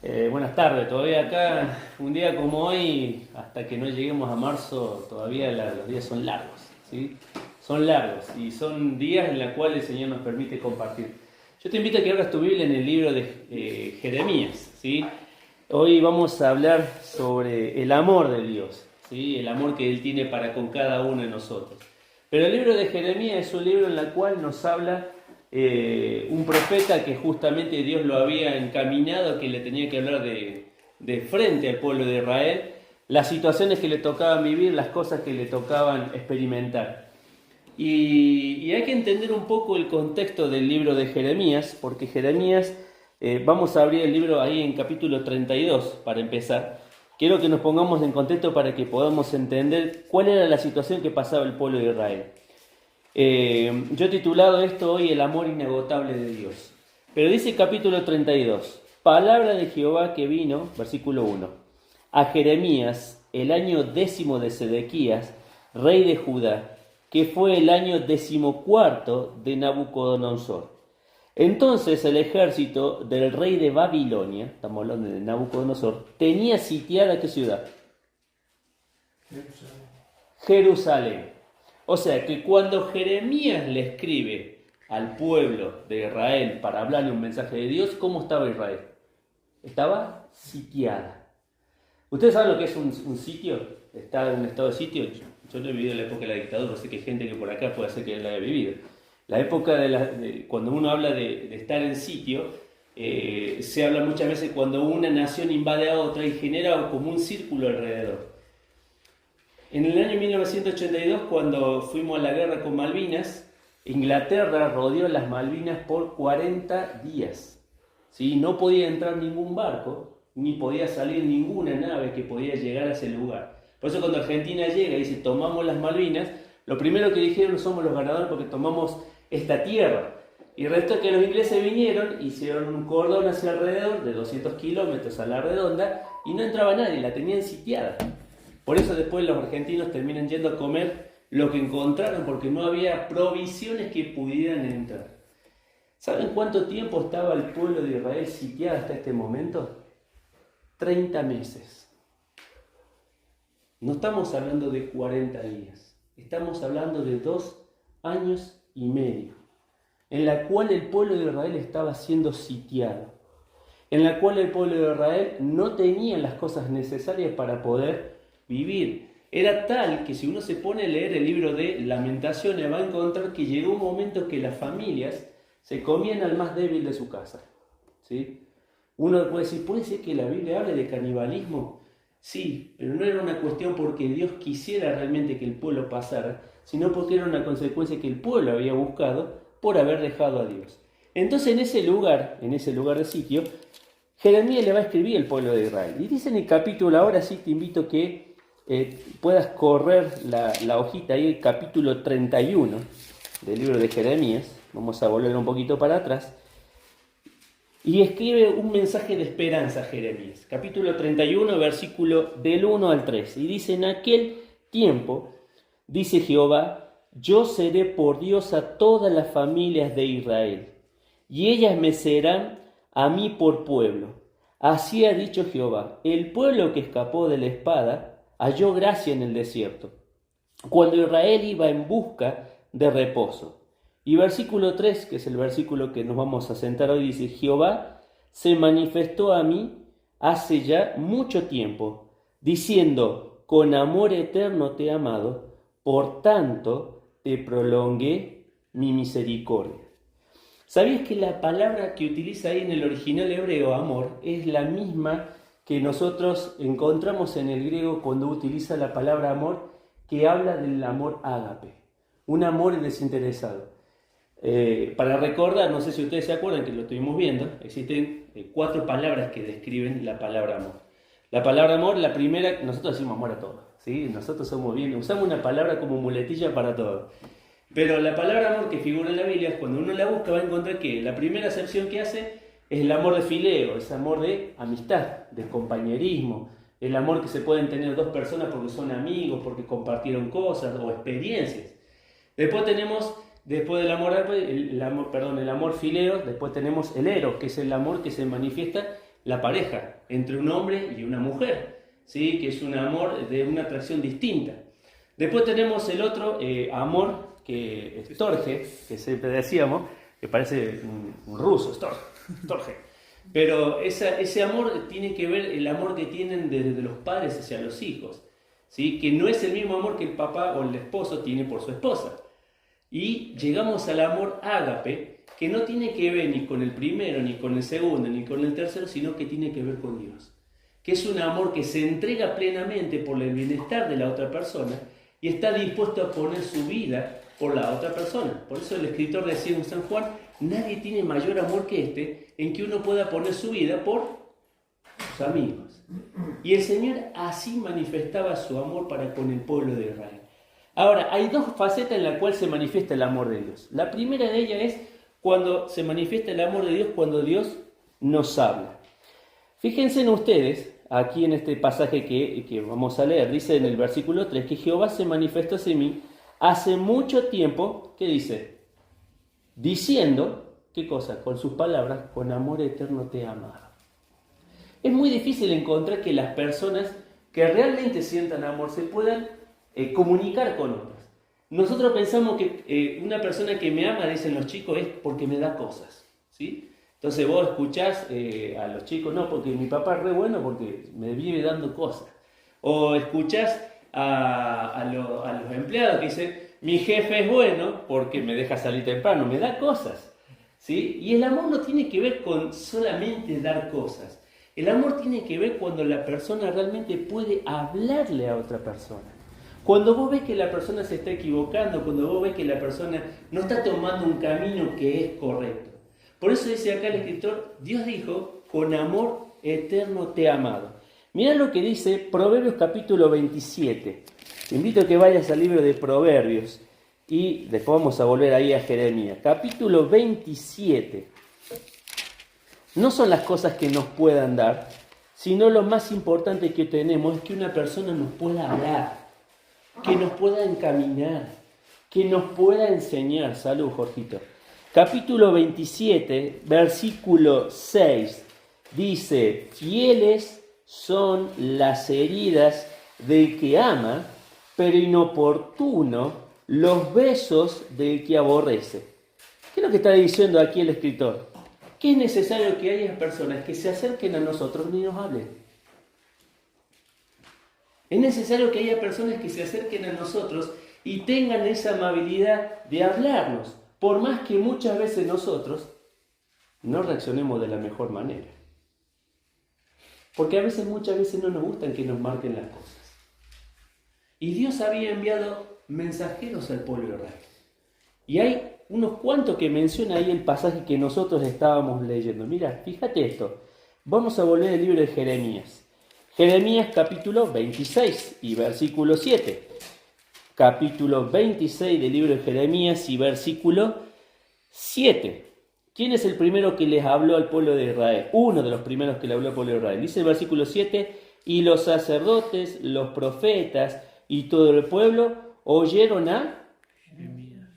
Buenas tardes, todavía acá, un día como hoy, hasta que no lleguemos a marzo, todavía los días son largos, ¿sí? Son largos y son días en los cuales el Señor nos permite compartir. Yo te invito a que abras tu Biblia en el libro de Jeremías, ¿sí? Hoy vamos a hablar sobre el amor de Dios, ¿sí? El amor que Él tiene para con cada uno de nosotros. Pero el libro de Jeremías es un libro en el cual nos habla un profeta que justamente Dios lo había encaminado, que le tenía que hablar de frente al pueblo de Israel, las situaciones que le tocaban vivir, las cosas que le tocaban experimentar. Y hay que entender un poco el contexto del libro de Jeremías, porque Jeremías, vamos a abrir el libro ahí en capítulo 32 para empezar. Quiero que nos pongamos en contexto para que podamos entender cuál era la situación que pasaba el pueblo de Israel. Yo he titulado esto hoy El amor inagotable de Dios. Pero dice capítulo 32, palabra de Jehová que vino, versículo 1, a Jeremías el año 10 de Sedequías, rey de Judá, que fue el año 14 de Nabucodonosor. Entonces el ejército del rey de Babilonia, estamos hablando de Nabucodonosor, tenía sitiada ¿qué ciudad? Jerusalén. O sea que cuando Jeremías le escribe al pueblo de Israel para hablarle un mensaje de Dios, ¿cómo estaba Israel? Estaba sitiada. ¿Ustedes saben lo que es un sitio? ¿Está en un estado de sitio? Yo no he vivido la época de la dictadura, sé que hay gente que por acá puede ser que la haya vivido. La época cuando uno habla de estar en sitio, se habla muchas veces cuando una nación invade a otra y genera como un círculo alrededor. En el año 1982, cuando fuimos a la guerra con Malvinas, Inglaterra rodeó las Malvinas por 40 días. ¿Sí? No podía entrar ningún barco, ni podía salir ninguna nave que podía llegar a ese lugar. Por eso cuando Argentina llega y dice, tomamos las Malvinas, lo primero que dijeron, somos los ganadores porque tomamos esta tierra. Y el resto es que los ingleses vinieron, hicieron un cordón hacia alrededor de 200 kilómetros a la redonda y no entraba nadie, la tenían sitiada. Por eso después los argentinos terminan yendo a comer lo que encontraron porque no había provisiones que pudieran entrar. ¿Saben cuánto tiempo estaba el pueblo de Israel sitiado hasta este momento? 30 meses. No estamos hablando de 40 días, estamos hablando de 2 años y medio, en la cual el pueblo de Israel estaba siendo sitiado, en la cual el pueblo de Israel no tenía las cosas necesarias para poder vivir. Era tal que si uno se pone a leer el libro de Lamentaciones va a encontrar que llegó un momento que las familias se comían al más débil de su casa, ¿sí? Uno puede decir, ¿puede ser que la Biblia hable de canibalismo? Sí, pero no era una cuestión porque Dios quisiera realmente que el pueblo pasara, sino porque era una consecuencia que el pueblo había buscado por haber dejado a Dios. Entonces en ese lugar de sitio, Jeremías le va a escribir al pueblo de Israel. Y dice en el capítulo, ahora sí te invito que puedas correr la hojita ahí, el capítulo 31 del libro de Jeremías. Vamos a volver un poquito para atrás. Y escribe un mensaje de esperanza a Jeremías. Capítulo 31, versículo del 1 al 3. Y dice, en aquel tiempo, dice Jehová, yo seré por Dios a todas las familias de Israel, y ellas me serán a mí por pueblo. Así ha dicho Jehová, el pueblo que escapó de la espada halló gracia en el desierto, cuando Israel iba en busca de reposo. Y versículo 3, que es el versículo que nos vamos a sentar hoy, dice, Jehová se manifestó a mí hace ya mucho tiempo, diciendo, con amor eterno te he amado, por tanto te prolongué mi misericordia. ¿Sabías que la palabra que utiliza ahí en el original hebreo, amor, es la misma que nosotros encontramos en el griego cuando utiliza la palabra amor, que habla del amor ágape, un amor desinteresado? Para recordar, no sé si ustedes se acuerdan que lo estuvimos viendo, existen 4 palabras que describen la palabra amor. La palabra amor, la primera, nosotros decimos amor a todo, ¿sí? Nosotros somos bien, usamos una palabra como muletilla para todo. Pero la palabra amor que figura en la Biblia, cuando uno la busca va a encontrar que la primera acepción que hace es el amor de fileo, es amor de amistad, de compañerismo, el amor que se pueden tener 2 personas porque son amigos, porque compartieron cosas o experiencias. Después tenemos, después del amor fileo, después tenemos el eros, que es el amor que se manifiesta la pareja entre un hombre y una mujer, ¿sí? Que es un amor de una atracción distinta. Después tenemos el otro amor, que es Storge, que siempre decíamos, que parece un ruso, Storge. Pero ese amor tiene que ver el amor que tienen desde los padres hacia los hijos, ¿sí? Que no es el mismo amor que el papá o el esposo tiene por su esposa. Y llegamos al amor ágape, que no tiene que ver ni con el primero, ni con el segundo, ni con el tercero, sino que tiene que ver con Dios. Que es un amor que se entrega plenamente por el bienestar de la otra persona y está dispuesto a poner su vida por la otra persona. Por eso el escritor decía en San Juan, nadie tiene mayor amor que este, en que uno pueda poner su vida por sus amigos. Y el Señor así manifestaba su amor para con el pueblo de Israel. Ahora, hay dos facetas en las cuales se manifiesta el amor de Dios. La primera de ellas es cuando se manifiesta el amor de Dios, cuando Dios nos habla. Fíjense en ustedes, aquí en este pasaje que vamos a leer, dice en el versículo 3, que Jehová se manifestó hacia mí hace mucho tiempo, ¿qué dice? Diciendo, ¿qué cosa? Con sus palabras, con amor eterno te he amado. Es muy difícil encontrar que las personas que realmente sientan amor se puedan comunicar con otros. Nosotros pensamos que una persona que me ama, dicen los chicos, es porque me da cosas, ¿sí? Entonces vos escuchás a los chicos, no, porque mi papá es re bueno porque me vive dando cosas. O escuchás a los empleados que dicen, mi jefe es bueno porque me deja salir temprano, me da cosas, ¿sí? Y el amor no tiene que ver con solamente dar cosas. El amor tiene que ver cuando la persona realmente puede hablarle a otra persona. Cuando vos ves que la persona se está equivocando, cuando vos ves que la persona no está tomando un camino que es correcto. Por eso dice acá el escritor, Dios dijo, con amor eterno te he amado. Mirá lo que dice Proverbios capítulo 27. Te invito a que vayas al libro de Proverbios y después vamos a volver ahí a Jeremías. Capítulo 27. No son las cosas que nos puedan dar, sino lo más importante que tenemos es que una persona nos pueda hablar, que nos pueda encaminar, que nos pueda enseñar. Salud, Jorgito. Capítulo 27, versículo 6, dice, fieles son las heridas del que ama, pero inoportuno los besos del que aborrece. ¿Qué es lo que está diciendo aquí el escritor? Que es necesario que haya personas que se acerquen a nosotros y nos hablen. Es necesario que haya personas que se acerquen a nosotros y tengan esa amabilidad de hablarnos, por más que muchas veces nosotros no reaccionemos de la mejor manera. Porque muchas veces no nos gustan que nos marquen las cosas. Y Dios había enviado mensajeros al pueblo de Israel. Y hay unos cuantos que menciona ahí el pasaje que nosotros estábamos leyendo. Mira, fíjate esto. Vamos a volver al libro de Jeremías. Jeremías capítulo 26 y versículo 7. Capítulo 26 del libro de Jeremías y versículo 7. ¿Quién es el primero que les habló al pueblo de Israel? Uno de los primeros que le habló al pueblo de Israel. Dice el versículo 7, y los sacerdotes, los profetas y todo el pueblo oyeron a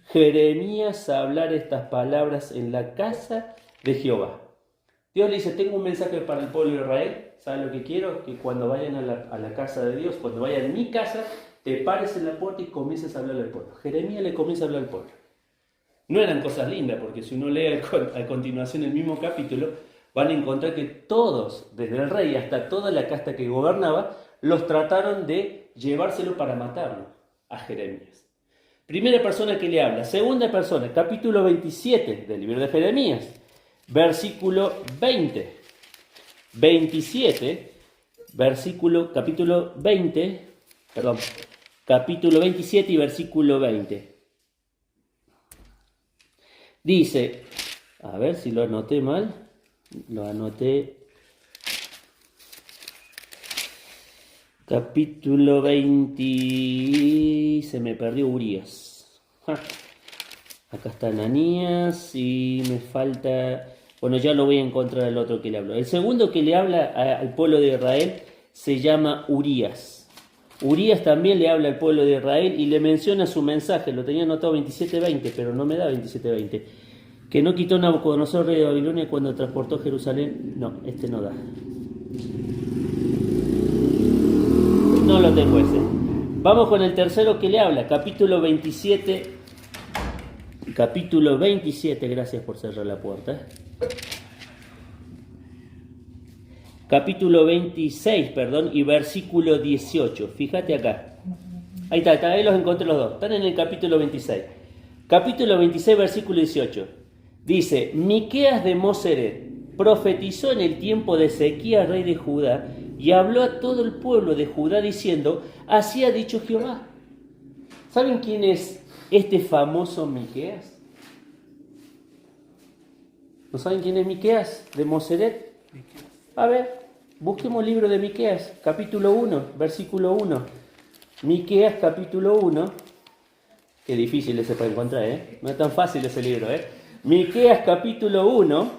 Jeremías hablar estas palabras en la casa de Jehová. Dios le dice, tengo un mensaje para el pueblo de Israel. ¿Sabes lo que quiero? Que cuando vayan a la casa de Dios, cuando vayan a mi casa, te pares en la puerta y comiences a hablarle al pueblo. Jeremías le comienza a hablar al pueblo. No eran cosas lindas, porque si uno lee a continuación el mismo capítulo, van a encontrar que todos, desde el rey hasta toda la casta que gobernaba, los trataron de llevárselo para matarlo a Jeremías. Primera persona que le habla. Segunda persona, capítulo 27 del libro de Jeremías, versículo 20. 27, capítulo 27 y versículo 20. Dice, a ver si lo anoté mal, lo anoté, capítulo 20, se me perdió Urías. Acá está Ananías y me falta... Bueno, ya lo voy a encontrar el otro que le habló. El segundo que le habla al pueblo de Israel se llama Urías. Urías también le habla al pueblo de Israel y le menciona su mensaje. Lo tenía anotado 27:20, pero no me da 27:20. Que no quitó Nabucodonosor, rey de Babilonia, cuando transportó Jerusalén. No, este no da. No lo tengo ese. Vamos con el tercero que le habla, capítulo 27. Capítulo 27, gracias por cerrar la puerta. Capítulo 26, perdón, y versículo 18. Fíjate acá. Ahí está, ahí los encontré los dos. Están en el capítulo 26. Capítulo 26, versículo 18. Dice, Miqueas de Moseret profetizó en el tiempo de Ezequías, rey de Judá, y habló a todo el pueblo de Judá diciendo, así ha dicho Jehová. ¿Saben quién es este famoso Miqueas? ¿No saben quién es Miqueas de Moseret? A ver, busquemos el libro de Miqueas, capítulo 1, versículo 1. Miqueas, capítulo 1. Qué difícil ese para encontrar, ¿eh? No es tan fácil ese libro, ¿eh? Miqueas, capítulo 1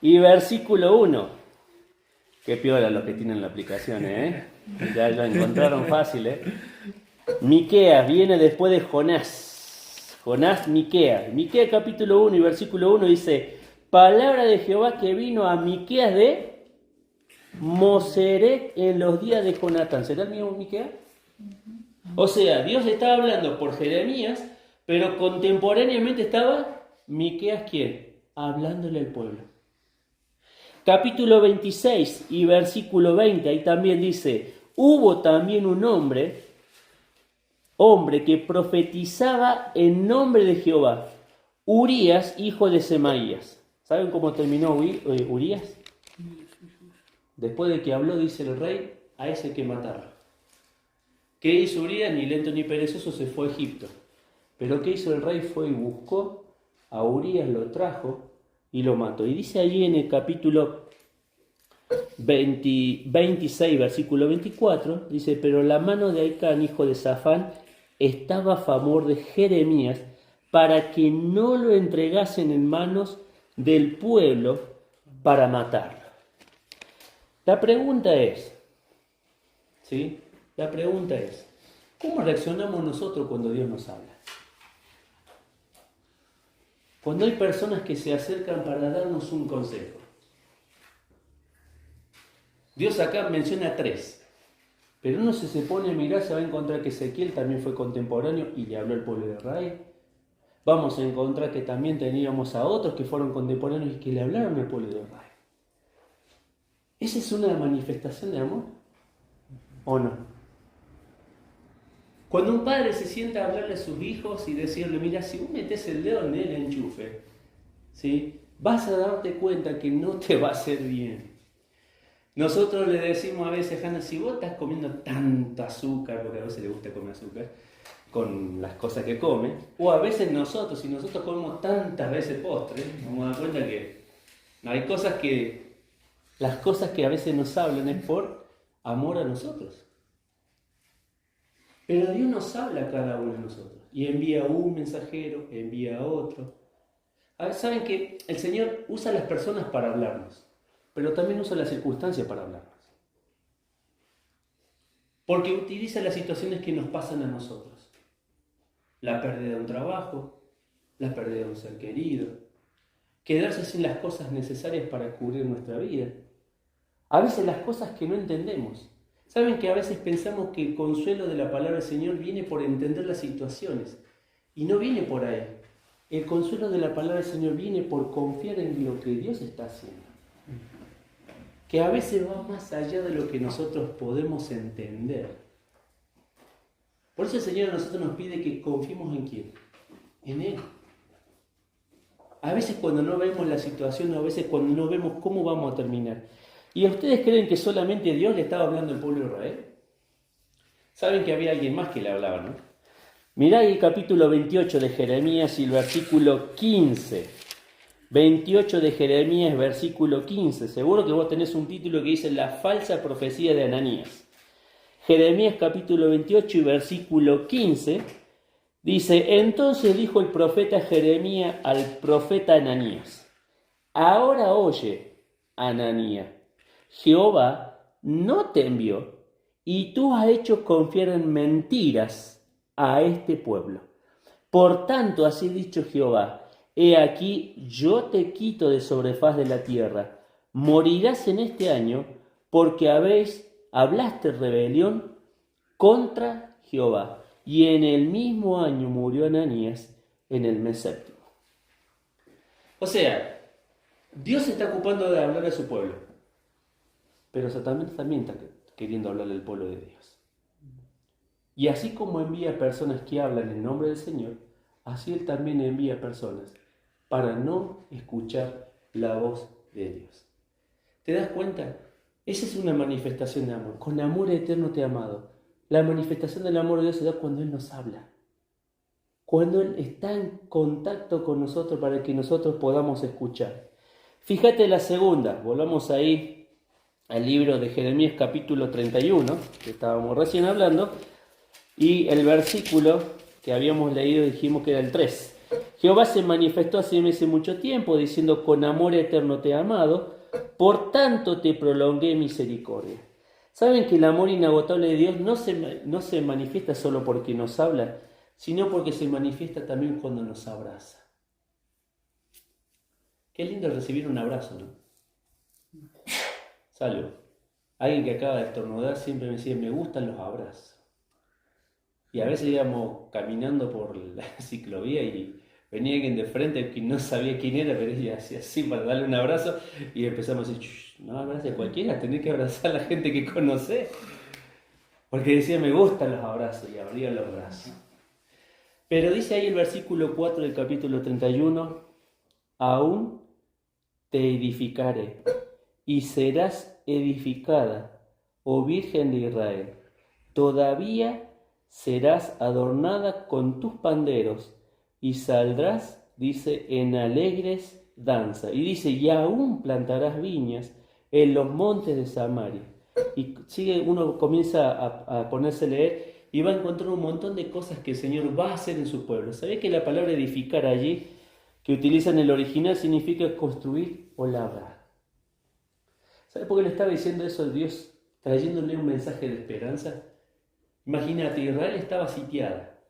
y versículo 1. Qué piola los que tienen la aplicación, ¿eh? Ya lo encontraron fácil, ¿eh? Miqueas viene después de Jonás. Jonás, Miqueas. Miqueas, capítulo 1 y versículo 1 dice, palabra de Jehová que vino a Miqueas de Moseret en los días de Jonatán. ¿Será el mismo Miqueas? O sea, Dios estaba hablando por Jeremías, pero contemporáneamente estaba Miqueas, ¿quién? Hablándole al pueblo. Capítulo 26 y versículo 20, ahí también dice, hubo también un hombre que profetizaba en nombre de Jehová, Urías, hijo de Semaías. ¿Saben cómo terminó Urías? Después de que habló, dice el rey, a ese hay que matarlo. ¿Qué hizo Urías? Ni lento ni perezoso, se fue a Egipto. Pero ¿qué hizo el rey? Fue y buscó a Urías, lo trajo y lo mató. Y dice allí en el capítulo 26, versículo 24, dice, pero la mano de Aicán, hijo de Safán, estaba a favor de Jeremías para que no lo entregasen en manos del pueblo para matarlo. La pregunta es, ¿sí? La pregunta es, ¿cómo reaccionamos nosotros cuando Dios nos habla? Cuando hay personas que se acercan para darnos un consejo. Dios acá menciona 3. Pero uno se pone a mirar, se va a encontrar que Ezequiel también fue contemporáneo y le habló al pueblo de Israel. Vamos a encontrar que también teníamos a otros que fueron contemporáneos y que le hablaron al pueblo de Israel. ¿Esa es una manifestación de amor? ¿O no? Cuando un padre se sienta a hablarle a sus hijos y decirle, mira, si vos metés el dedo en el enchufe, ¿sí? Vas a darte cuenta que no te va a hacer bien. Nosotros le decimos a veces, Hanna, si vos estás comiendo tanto azúcar, porque a veces le gusta comer azúcar, con las cosas que come, o a veces nosotros, si nosotros comemos tantas veces postre, nos vamos a dar cuenta que hay cosas que, las cosas que a veces nos hablan es por amor a nosotros. Pero Dios nos habla a cada uno de nosotros, y envía un mensajero, envía a otro. A ver, saben que el Señor usa a las personas para hablarnos, pero también usa las circunstancias para hablarnos. Porque utiliza las situaciones que nos pasan a nosotros. La pérdida de un trabajo, la pérdida de un ser querido, quedarse sin las cosas necesarias para cubrir nuestra vida. A veces las cosas que no entendemos. Saben que a veces pensamos que el consuelo de la palabra del Señor viene por entender las situaciones, y no viene por ahí. El consuelo de la palabra del Señor viene por confiar en lo que Dios está haciendo. Que a veces va más allá de lo que nosotros podemos entender. Por eso el Señor a nosotros nos pide que confiemos en ¿quién? En Él. A veces cuando no vemos la situación, a veces cuando no vemos cómo vamos a terminar. ¿Y ustedes creen que solamente Dios le estaba hablando al pueblo de Israel? Saben que había alguien más que le hablaba, ¿no? Mirá el capítulo 28 de Jeremías y el versículo 15. 28 de Jeremías, versículo 15. Seguro que vos tenés un título que dice la falsa profecía de Ananías. Jeremías capítulo 28 y versículo 15 dice, entonces dijo el profeta Jeremías al profeta Ananías, ahora oye, Ananías, Jehová no te envió y tú has hecho confiar en mentiras a este pueblo. Por tanto, así ha dicho Jehová, he aquí, yo te quito de sobre faz de la tierra. Morirás en este año, porque hablaste rebelión contra Jehová. Y en el mismo año murió Ananías, en el mes séptimo. O sea, Dios se está ocupando de hablar a su pueblo, pero Satanás también está queriendo hablarle al pueblo de Dios. Y así como envía personas que hablan en nombre del Señor, así Él también envía personas para no escuchar la voz de Dios. ¿Te das cuenta? Esa es una manifestación de amor. Con amor eterno te he amado. La manifestación del amor de Dios se da cuando Él nos habla. Cuando Él está en contacto con nosotros para que nosotros podamos escuchar. Fíjate la segunda. Volvamos ahí al libro de Jeremías capítulo 31, que estábamos recién hablando. Y el versículo que habíamos leído dijimos que era el 3. Jehová se manifestó hace mucho tiempo diciendo: con amor eterno te he amado, por tanto te prolongué misericordia. ¿Saben que el amor inagotable de Dios no se manifiesta solo porque nos habla, sino porque se manifiesta también cuando nos abraza? Qué lindo recibir un abrazo, ¿no? Salud. Alguien que acaba de estornudar siempre me decía: me gustan los abrazos. Y a veces íbamos caminando por la ciclovía y venía alguien de frente que no sabía quién era, pero ella hacía así para darle un abrazo y empezamos a decir: no abraces a cualquiera, tenés que abrazar a la gente que conoces. Porque decía: me gustan los abrazos, y abría los brazos. Pero dice ahí el versículo 4 del capítulo 31, aún te edificaré y serás edificada, oh Virgen de Israel. Todavía serás adornada con tus panderos y saldrás, dice, en alegres danza. Y dice: y aún plantarás viñas en los montes de Samaria. Y sigue, uno comienza a ponerse a leer y va a encontrar un montón de cosas que el Señor va a hacer en su pueblo. ¿Sabés que la palabra edificar allí, que utiliza en el original, significa construir o labrar? ¿Sabés por qué le estaba diciendo eso a Dios, trayéndole un mensaje de esperanza? Imagínate, Israel estaba sitiada.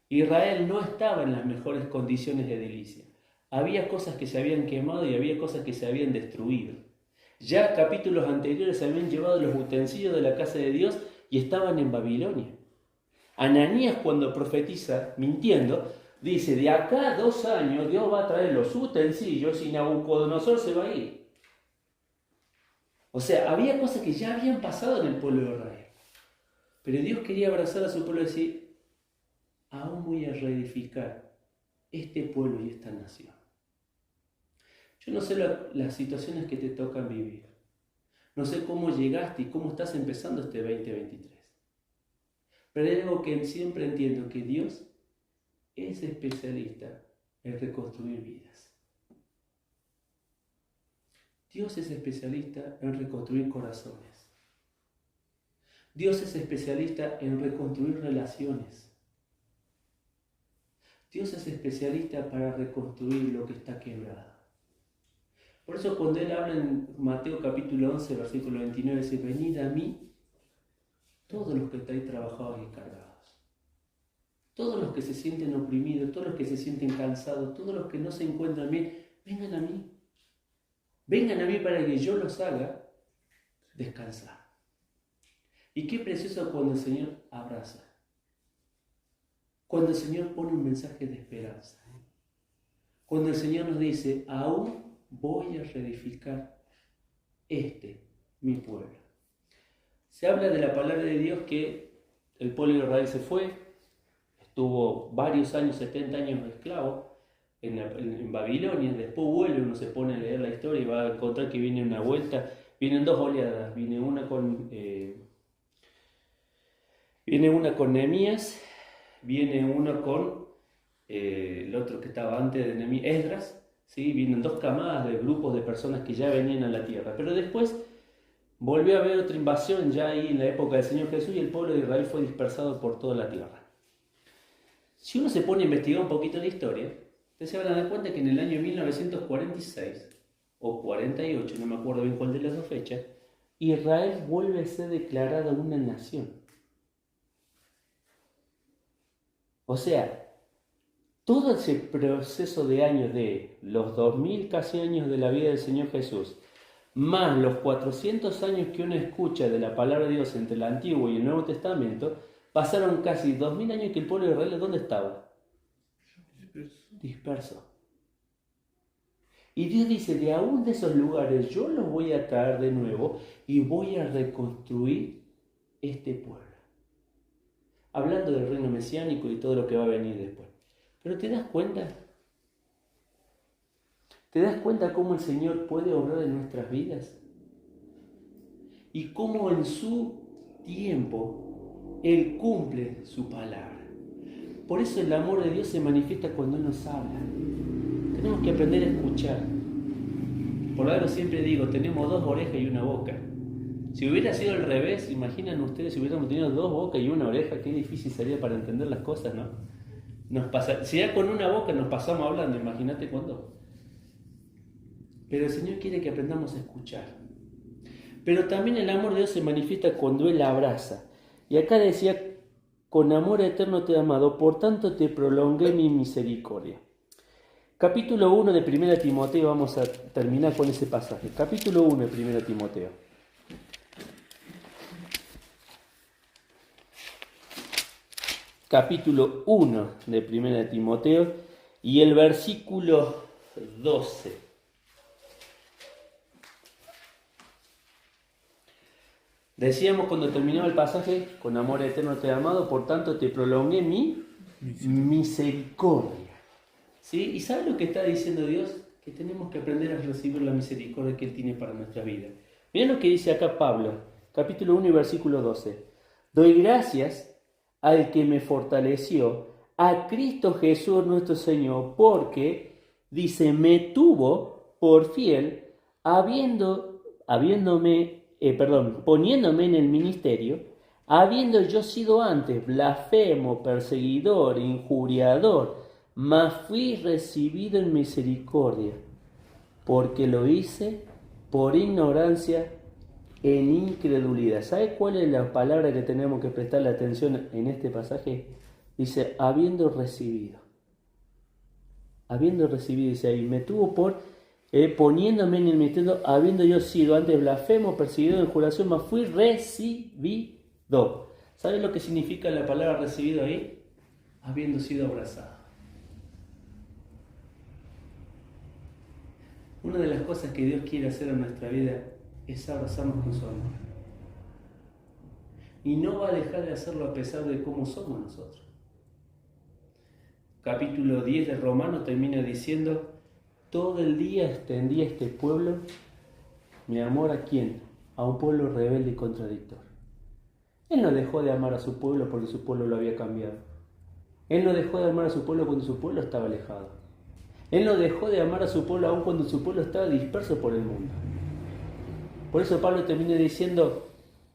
Israel no estaba en las mejores condiciones de edilicia. Había cosas que se habían quemado y había cosas que se habían destruido. Ya capítulos anteriores se habían llevado los utensilios de la casa de Dios y estaban en Babilonia. Ananías, cuando profetiza, mintiendo, dice: de acá a 2 años Dios va a traer los utensilios y Nabucodonosor se va a ir. O sea, había cosas que ya habían pasado en el pueblo de Israel. Pero Dios quería abrazar a su pueblo y decir: aún voy a reedificar este pueblo y esta nación. Yo no sé las situaciones que te tocan vivir. No sé cómo llegaste y cómo estás empezando este 2023. Pero hay algo que siempre entiendo: que Dios es especialista en reconstruir vidas. Dios es especialista en reconstruir corazones. Dios es especialista en reconstruir relaciones. Dios es especialista para reconstruir lo que está quebrado. Por eso cuando Él habla en Mateo capítulo 11, versículo 29, dice: venid a mí todos los que estáis trabajados y cargados. Todos los que se sienten oprimidos, todos los que se sienten cansados, todos los que no se encuentran bien, vengan a mí. Vengan a mí para que yo los haga descansar. Y qué precioso cuando el Señor abraza. Cuando el Señor pone un mensaje de esperanza. Cuando el Señor nos dice: aún voy a reedificar mi pueblo. Se habla de la palabra de Dios que el pueblo de Israel se fue, estuvo varios años, 70 años esclavo en Babilonia, después vuelve, uno se pone a leer la historia y va a encontrar que viene una vuelta, vienen 2 oleadas, viene una con Nehemías, viene una con el otro que estaba antes de Nehemías, Esdras, ¿sí? Vienen 2 camadas de grupos de personas que ya venían a la tierra, pero después volvió a haber otra invasión ya ahí en la época del Señor Jesús y el pueblo de Israel fue dispersado por toda la tierra. Si uno se pone a investigar un poquito la historia, ustedes se van a dar cuenta que en el año 1946 o 48, no me acuerdo bien cuál de las 2 fechas, Israel vuelve a ser declarada una nación. O sea, todo ese proceso de años, de los 2000 casi años de la vida del Señor Jesús, más los 400 años que uno escucha de la palabra de Dios entre el Antiguo y el Nuevo Testamento, pasaron casi 2000 años que el pueblo de Israel, ¿dónde estaba? Disperso. Y Dios dice, de aún de esos lugares yo los voy a traer de nuevo y voy a reconstruir este pueblo. Hablando del reino mesiánico y todo lo que va a venir después. Pero ¿te das cuenta? ¿Te das cuenta cómo el Señor puede obrar en nuestras vidas? Y cómo en su tiempo Él cumple su palabra. Por eso el amor de Dios se manifiesta cuando Él nos habla. Tenemos que aprender a escuchar. Por algo siempre digo, tenemos 2 orejas y una boca. Si hubiera sido al revés, imaginen ustedes si hubiéramos tenido 2 bocas y una oreja, qué difícil sería para entender las cosas, ¿no? Si ya con una boca nos pasamos hablando, imagínate cuándo. Pero el Señor quiere que aprendamos a escuchar. Pero también el amor de Dios se manifiesta cuando Él abraza. Y acá decía, con amor eterno te he amado, por tanto te prolongué mi misericordia. Capítulo 1 de 1 Timoteo, vamos a terminar con ese pasaje. Capítulo 1 de 1 Timoteo. Capítulo 1 de 1 Timoteo y el versículo 12. Decíamos cuando terminaba el pasaje, con amor eterno te he amado, por tanto te prolongué mi misericordia. ¿Sí? ¿Y sabes lo que está diciendo Dios? Que tenemos que aprender a recibir la misericordia que Él tiene para nuestra vida. Miren lo que dice acá Pablo, capítulo 1 y versículo 12. Doy gracias al que me fortaleció, a Cristo Jesús nuestro Señor, porque, dice, me tuvo por fiel, poniéndome en el ministerio, habiendo yo sido antes blasfemo, perseguidor, injuriador, mas fui recibido en misericordia, porque lo hice por ignorancia en incredulidad. ¿Sabe cuál es la palabra que tenemos que prestarle atención en este pasaje? Dice, habiendo recibido. Habiendo recibido, dice ahí, me tuvo por poniéndome en el ministerio, habiendo yo sido antes blasfemo, perseguido en juración, mas fui recibido. ¿Sabe lo que significa la palabra recibido ahí? Habiendo sido abrazado. Una de las cosas que Dios quiere hacer en nuestra vida es abrazarnos con su amor. Y no va a dejar de hacerlo a pesar de cómo somos nosotros. Capítulo 10 de Romanos termina diciendo, todo el día extendí a este pueblo mi amor ¿a quién? A un pueblo rebelde y contradictorio. Él no dejó de amar a su pueblo porque su pueblo lo había cambiado. Él no dejó de amar a su pueblo cuando su pueblo estaba alejado. Él no dejó de amar a su pueblo aun cuando su pueblo estaba disperso por el mundo. Por eso Pablo termina diciendo,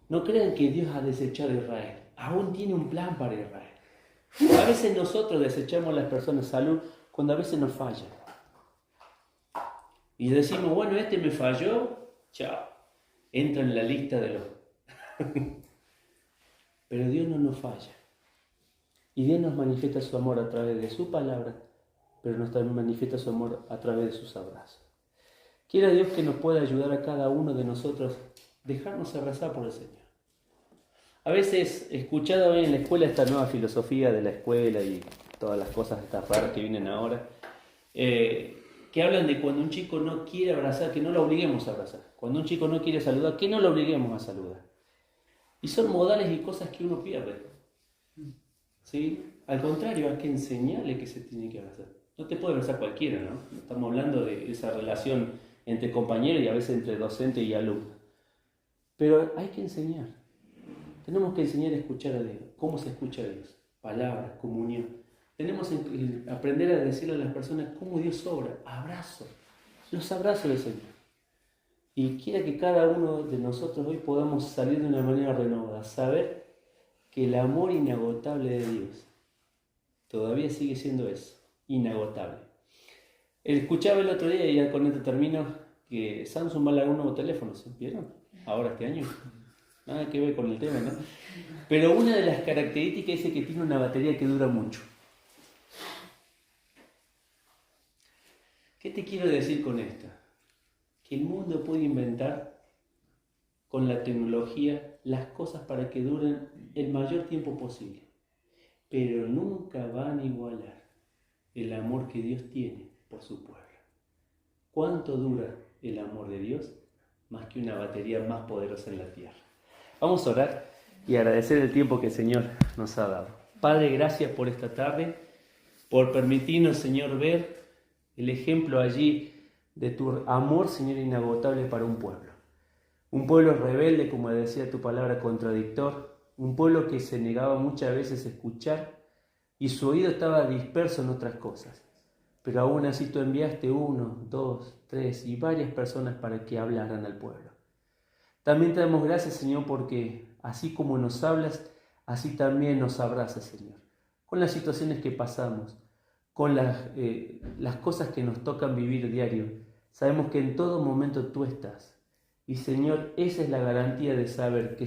no crean que Dios ha desechado a Israel. Aún tiene un plan para Israel. A veces nosotros desechamos a las personas salud cuando a veces nos fallan. Y decimos, bueno, este me falló, chao. Entra en la lista de los... Pero Dios no nos falla. Y Dios nos manifiesta su amor a través de su palabra, pero nos también manifiesta su amor a través de sus abrazos. Quiera Dios que nos pueda ayudar a cada uno de nosotros, dejarnos abrazar por el Señor. A veces he escuchado en la escuela esta nueva filosofía de la escuela y todas las cosas estas raras que vienen ahora, que hablan de cuando un chico no quiere abrazar, que no lo obliguemos a abrazar. Cuando un chico no quiere saludar, que no lo obliguemos a saludar. Y son modales y cosas que uno pierde. ¿Sí? Al contrario, hay que enseñarle que se tiene que abrazar. No te puede abrazar cualquiera, ¿no? Estamos hablando de esa relación entre compañeros y a veces entre docente y alumno. Pero hay que enseñar. Tenemos que enseñar a escuchar a Dios. ¿Cómo se escucha a Dios? Palabras, comunión. Tenemos que aprender a decirle a las personas cómo Dios obra. Abrazo. Los abrazos del Señor. Y quiera que cada uno de nosotros hoy podamos salir de una manera renovada. Saber que el amor inagotable de Dios todavía sigue siendo eso. Inagotable. Escuchaba el otro día, y ya con esto termino, que Samsung va a largar un nuevo teléfono. ¿Vieron? Ahora este año. Nada que ver con el tema, ¿no? Pero una de las características es que tiene una batería que dura mucho. ¿Qué te quiero decir con esto? Que el mundo puede inventar con la tecnología las cosas para que duren el mayor tiempo posible, pero nunca van a igualar el amor que Dios tiene por su pueblo. ¿Cuánto dura el amor de Dios? Más que una batería más poderosa en la tierra. Vamos a orar y agradecer el tiempo que el Señor nos ha dado. Padre, gracias por esta tarde, por permitirnos, Señor, ver el ejemplo allí de tu amor, Señor, inagotable para un pueblo. Un pueblo rebelde, como decía tu palabra, contradictor. Un pueblo que se negaba muchas veces a escuchar y su oído estaba disperso en otras cosas. Pero aún así tú enviaste 1, 2, 3 y varias personas para que hablaran al pueblo. También te damos gracias, Señor, porque así como nos hablas, así también nos abrazas, Señor. Con las situaciones que pasamos, con las cosas que nos tocan vivir diario. Sabemos que en todo momento tú estás. Y, Señor, esa es la garantía de saber que